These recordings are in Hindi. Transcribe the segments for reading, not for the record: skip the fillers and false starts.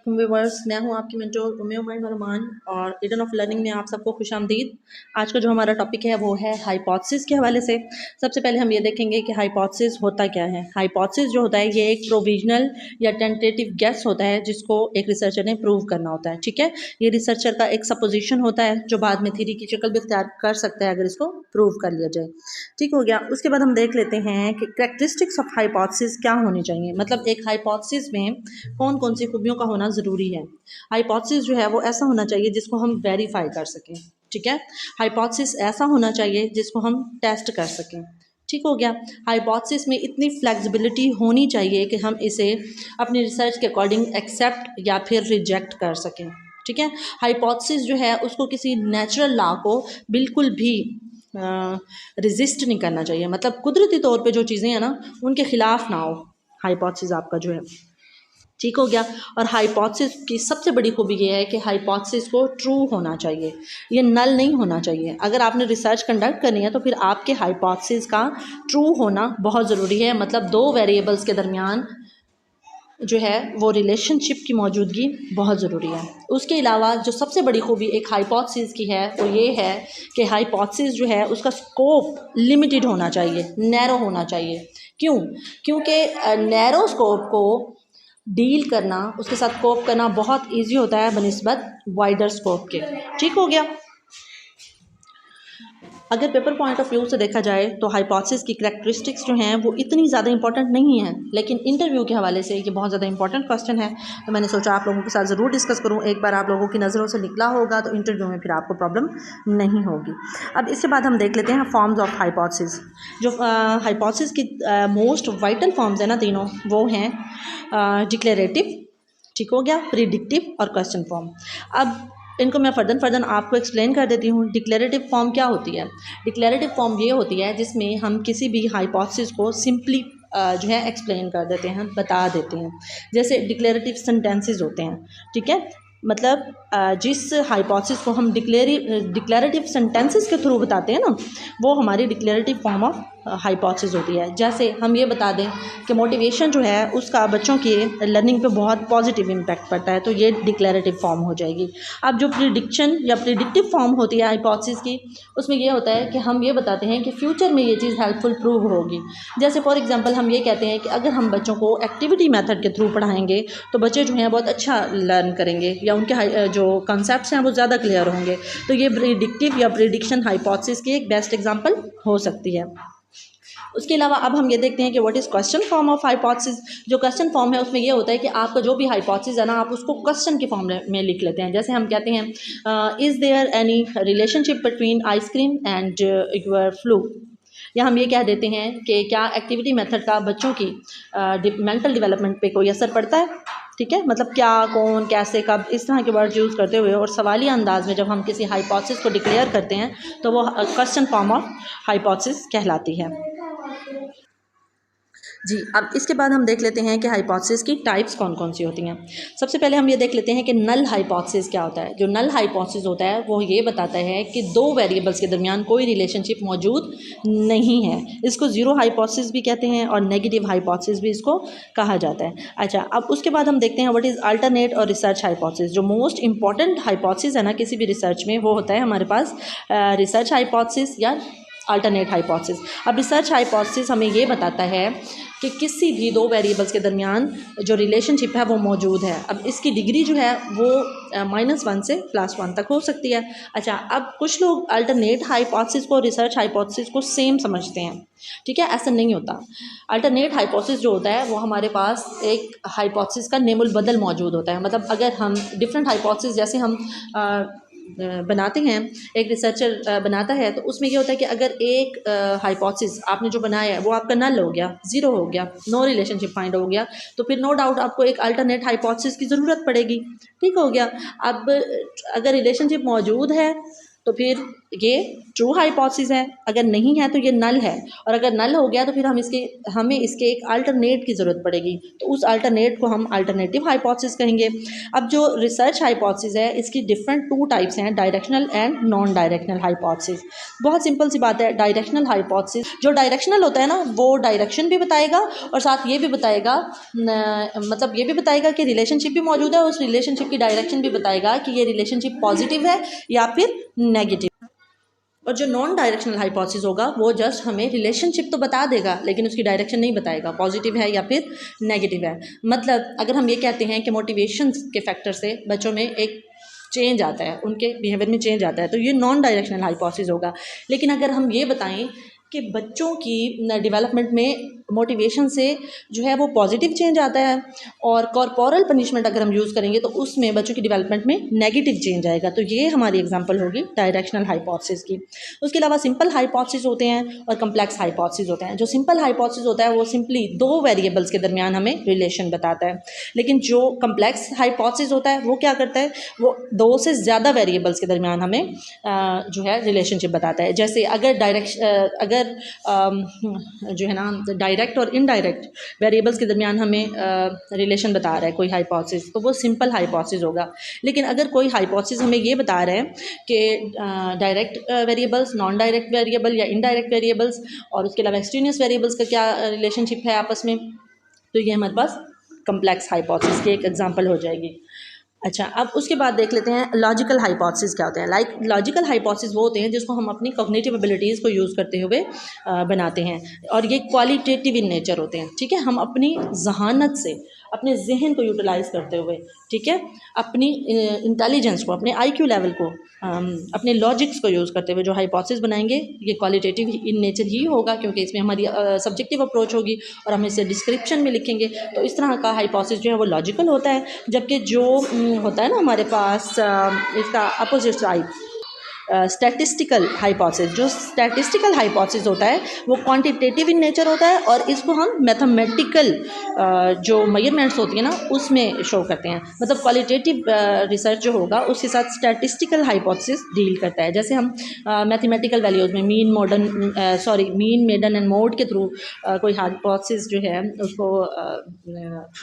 व्यूअर्स, मैं हूं आपकी मेंटोर उम्मे उमैन रहमान और ईडन ऑफ लर्निंग में आप सबको खुशामदीद। आज का जो हमारा टॉपिक है वो है हाइपोथेसिस के हवाले से। सबसे पहले हम ये देखेंगे कि हाइपोथेसिस होता क्या है। हाइपोथेसिस जो होता है ये एक प्रोविजनल या टेंटेटिव गेस होता है जिसको एक रिसर्चर ने प्रूव करना होता है। ठीक है, ये रिसर्चर का एक सपोजिशन होता है जो बाद में थ्योरी की शक्ल भी इख्तियार कर सकता है अगर इसको प्रूव कर लिया जाए। ठीक हो गया। उसके बाद हम देख लेते हैं कि कैरेक्टरिस्टिक्स ऑफ हाइपोथेसिस क्या होनी चाहिए, मतलब एक हाइपोथेसिस में कौन कौन सी खूबियों का होना ज़रूरी है। हाइपोथेसिस जो है वो ऐसा होना चाहिए जिसको हम वेरीफाई कर सकें। ठीक है, हाइपोथेसिस ऐसा होना चाहिए जिसको हम टेस्ट कर सकें। ठीक हो गया। हाइपोथेसिस में इतनी फ्लेक्सिबिलिटी होनी चाहिए कि हम इसे अपनी रिसर्च के अकॉर्डिंग एक्सेप्ट या फिर रिजेक्ट कर सकें। ठीक है, हाइपोथेसिस जो है उसको किसी नेचुरल लॉ को बिल्कुल भी रिजिस्ट नहीं करना चाहिए, मतलब कुदरती तौर पे जो चीज़ें हैं ना उनके खिलाफ ना हो हाइपोथेसिस आपका जो है। ठीक हो गया। और हाइपोथेसिस की सबसे बड़ी खूबी ये है कि हाइपोथेसिस को ट्रू होना चाहिए, ये नल नहीं होना चाहिए। अगर आपने रिसर्च कंडक्ट करनी है तो फिर आपके हाइपोथेसिस का ट्रू होना बहुत ज़रूरी है, मतलब दो वेरिएबल्स के दरमियान जो है वो रिलेशनशिप की मौजूदगी बहुत ज़रूरी है। उसके अलावा जो सबसे बड़ी खूबी एक हाइपोथेसिस की है वो ये है कि हाइपोथेसिस जो है उसका स्कोप लिमिटेड होना चाहिए, नैरो होना चाहिए। क्यों? क्योंकि नैरो स्कोप को डील करना, उसके साथ कोप करना बहुत ईजी होता है बनिस्बत वाइडर स्कोप के। ठीक हो गया। अगर पेपर पॉइंट ऑफ व्यू से देखा जाए तो हाइपोथेसिस की करैक्टरिस्टिक्स जो हैं वो इतनी ज़्यादा इंपॉर्टेंट नहीं है, लेकिन इंटरव्यू के हवाले से ये बहुत ज़्यादा इंपॉर्टेंट क्वेश्चन है, तो मैंने सोचा आप लोगों के साथ ज़रूर डिस्कस करूँ। एक बार आप लोगों की नज़रों से निकला होगा तो इंटरव्यू में फिर आपको प्रॉब्लम नहीं होगी। अब इसके बाद हम देख लेते हैं फॉर्म्स ऑफ हाइपोथेसिस। जो हाइपोथेसिस की मोस्ट वाइटल फॉर्म्स हैं ना तीनों, वो हैं डिक्लेरेटिव, ठीक हो गया, प्रिडिक्टिव और क्वेश्चन फॉर्म। अब इनको मैं फर्दर आपको एक्सप्लेन कर देती हूँ। डिक्लेरेटिव फॉर्म क्या होती है? डिक्लेरेटिव फॉर्म ये होती है जिसमें हम किसी भी हाइपोथेसिस को सिंपली जो है एक्सप्लेन कर देते हैं, बता देते हैं। जैसे डिक्लेरेटिव सेंटेंसेस होते हैं। ठीक है, मतलब जिस हाइपोथेसिस को हम डिक्लेरेटिव सेंटेंसेस के थ्रू बताते हैं ना, वो हमारी डिक्लेरेटिव फॉर्म ऑफ हाइपोथेसिस होती है। जैसे हम ये बता दें कि मोटिवेशन जो है उसका बच्चों की लर्निंग पे बहुत पॉजिटिव इम्पैक्ट पड़ता है, तो ये डिक्लेरेटिव फॉर्म हो जाएगी। अब जो प्रिडिक्शन या प्रिडिक्टिव फॉर्म होती है हाइपोथेसिस की, उसमें ये होता है कि हम ये बताते हैं कि फ्यूचर में ये चीज़ हेल्पफुल प्रूव होगी। जैसे फॉर एग्जांपल हम ये कहते हैं कि अगर हम बच्चों को एक्टिविटी मेथड के थ्रू पढ़ाएंगे तो बच्चे जो हैं बहुत अच्छा लर्न करेंगे या उनके जो कॉन्सेप्ट्स हैं वो ज़्यादा क्लियर होंगे। तो ये प्रिडिक्टिव या प्रिडिक्शन हाइपोथेसिस की एक बेस्ट एग्जांपल हो सकती है। उसके अलावा अब हम ये देखते हैं कि what is question form of hypothesis. जो क्वेश्चन फॉर्म है उसमें ये होता है कि आपका जो भी हाइपोथेसिस है ना, आप उसको क्वेश्चन के फॉर्म में लिख लेते हैं। जैसे हम कहते हैं is there any relationship between ice cream and your flu, या हम ये कह देते हैं कि क्या एक्टिविटी मेथड का बच्चों की मेंटल डेवलपमेंट पे कोई असर पड़ता है। ठीक है, मतलब क्या, कौन, कैसे, कब, इस तरह के वर्ड यूज़ करते हुए और सवालिया अंदाज में जब हम किसी हाइपोथेसिस को डिक्लेयर करते हैं तो वो क्वेश्चन फॉर्म ऑफ हाइपोथेसिस कहलाती है। जी, अब इसके बाद हम देख लेते हैं कि हाइपोथेसिस की टाइप्स कौन कौन सी होती हैं। सबसे पहले हम ये देख लेते हैं कि नल हाइपोथेसिस क्या होता है। जो नल हाइपोथेसिस होता है वो ये बताता है कि दो वेरिएबल्स के दरमियान कोई रिलेशनशिप मौजूद नहीं है। इसको ज़ीरो हाइपोथेसिस भी कहते हैं और नेगेटिव हाइपोथेसिस भी इसको कहा जाता है। अच्छा, अब उसके बाद हम देखते हैं व्हाट इज़ अल्टरनेट और रिसर्च हाइपोथेसिस। जो मोस्ट इंपॉर्टेंट हाइपोथेसिस है ना किसी भी रिसर्च में, वो होता है हमारे पास रिसर्च हाइपोथेसिस या अल्टरनेट हाइपोथेसिस। अब रिसर्च हाइपोथेसिस हमें ये बताता है कि किसी भी दो वेरिएबल्स के दरमियान जो रिलेशनशिप है वो मौजूद है। अब इसकी डिग्री जो है वो -1 से +1 तक हो सकती है। अच्छा, अब कुछ लोग अल्टरनेट हाइपोथेसिस को, रिसर्च हाइपोथेसिस को सेम समझते हैं। ठीक है, ऐसा नहीं होता। अल्टरनेट हाइपोथेसिस जो होता है वो हमारे पास एक हाइपोथेसिस का नेमुल बदल मौजूद होता है। मतलब अगर हम डिफरेंट हाइपोथेसिस जैसे हम बनाते हैं, एक रिसर्चर बनाता है, तो उसमें ये होता है कि अगर एक हाइपोथेसिस आपने जो बनाया है वो आपका नल हो गया, ज़ीरो हो गया, नो रिलेशनशिप फाइंड हो गया, तो फिर नो डाउट आपको एक अल्टरनेट हाइपोथेसिस की ज़रूरत पड़ेगी। ठीक हो गया। अब अगर रिलेशनशिप मौजूद है तो फिर ये ट्रू हाइपोथेसिस है, अगर नहीं है तो ये नल है, और अगर नल हो गया तो फिर हमें इसके एक अल्टरनेट की ज़रूरत पड़ेगी, तो उस अल्टरनेट को हम अल्टरनेटिव हाइपोथेसिस कहेंगे। अब जो रिसर्च हाइपोथेसिस है इसकी डिफरेंट टू टाइप्स हैं, directional and non directional hypothesis. बहुत सिंपल सी बात है, डायरेक्शनल हाइपोथेसिस जो डायरेक्शनल होता है ना, वो डायरेक्शन भी बताएगा और साथ ये भी बताएगा, मतलब ये भी बताएगा कि रिलेशनशिप भी मौजूद है, उस रिलेशनशिप की डायरेक्शन भी बताएगा कि ये रिलेशनशिप पॉजिटिव है या फिर नेगेटिव। और जो नॉन डायरेक्शनल हाइपोथेसिस होगा वो जस्ट हमें रिलेशनशिप तो बता देगा लेकिन उसकी डायरेक्शन नहीं बताएगा, पॉजिटिव है या फिर नेगेटिव है। मतलब अगर हम ये कहते हैं कि मोटिवेशन के फैक्टर से बच्चों में एक चेंज आता है, उनके बिहेवियर में चेंज आता है, तो ये नॉन डायरेक्शनल हाइपोथेसिस होगा। लेकिन अगर हम ये बताएं कि बच्चों की डेवलपमेंट में मोटिवेशन से जो है वो पॉजिटिव चेंज आता है, और कॉर्पोरल पनिशमेंट अगर हम यूज़ करेंगे तो उसमें बच्चों की डेवलपमेंट में नेगेटिव चेंज आएगा, तो ये हमारी एग्जांपल होगी डायरेक्शनल हाइपोथेसिस की। उसके अलावा सिंपल हाइपोथेसिस होते हैं और कम्प्लेक्स हाइपोथेसिस होते हैं। जो सिंपल हाइपोथेसिस होता है वो सिंपली दो वेरिएबल्स के दरमियान हमें रिलेशन बताता है, लेकिन जो कम्प्लेक्स हाइपोथेसिस होता है वो क्या करता है, वो दो से ज़्यादा वेरिएबल्स के दरमियान हमें जो है रिलेशनशिप बताता है। जैसे अगर जो है ना डायरेक्ट और इनडायरेक्ट वेरिएबल्स के दरमियान हमें रिलेशन बता रहा है कोई हाइपोथेसिस, तो वो सिंपल हाइपोथेसिस होगा। लेकिन अगर कोई हाइपोथेसिस हमें ये बता रहा है कि direct variables, non direct variable या इनडायरेक्ट वेरिएबल्स और उसके अलावा एक्सट्रेनियस वेरिएबल्स का क्या रिलेशनशिप है आपस में, तो ये हमारे पास कम्प्लेक्स हाइपोथेसिस की एक एग्जांपल हो जाएगी। अच्छा, अब उसके बाद देख लेते हैं लॉजिकल हाइपोथेसिस क्या होते हैं। लॉजिकल हाइपोथेसिस वो होते हैं जिसको हम अपनी कॉग्निटिव एबिलिटीज़ को यूज़ करते हुए बनाते हैं, और ये क्वालिटेटिव इन नेचर होते हैं। ठीक है, हम अपनी जहानत से, अपने जहन को यूटिलाइज़ करते हुए, ठीक है, अपनी इंटेलिजेंस को, अपने आईक्यू लेवल को, अपने लॉजिक्स को यूज़ करते हुए जो हाइपोथेसिस बनाएंगे, ये क्वालिटेटिव इन नेचर ही होगा क्योंकि इसमें हमारी सब्जेक्टिव अप्रोच होगी और हम इसे डिस्क्रिप्शन में लिखेंगे, तो इस तरह का हाइपोथेसिस जो है वो लॉजिकल होता है। जबकि जो होता है ना हमारे पास इसका अपोजिट साइड स्टैटिस्टिकल हाइपोथेसिस, जो स्टैटिस्टिकल हाइपोथेसिस होता है वो क्वांटिटेटिव इन नेचर होता है और इसको हम मैथमेटिकल जो मेजरमेंट्स होती है ना उसमें शो करते हैं। मतलब क्वालिटेटिव रिसर्च जो होगा उसके साथ स्टैटिस्टिकल हाइपोथेसिस डील करता है। जैसे हम मैथमेटिकल वैल्यूज़ में मीन मेडन एंड मोड के थ्रू कोई हाइपोथेसिस जो है उसको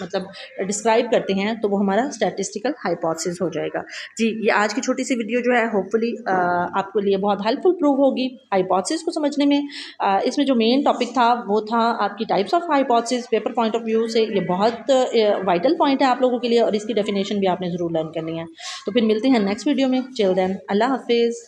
मतलब डिस्क्राइब करते हैं, तो वो हमारा स्टैटिस्टिकल हाइपोथेसिस हो जाएगा। जी, ये आज की छोटी सी वीडियो जो है होपफुली आपके लिए बहुत हेल्पफुल प्रूव होगी हाइपोथेसिस को समझने में। इसमें जो मेन टॉपिक था वो था आपकी types of hypothesis. Paper point of view से ये बहुत वाइटल पॉइंट है आप लोगों के लिए और इसकी डेफिनेशन भी आपने ज़रूर लर्न करनी है। तो फिर मिलते हैं नेक्स्ट वीडियो में। टिल देन, अल्लाह हाफिज़।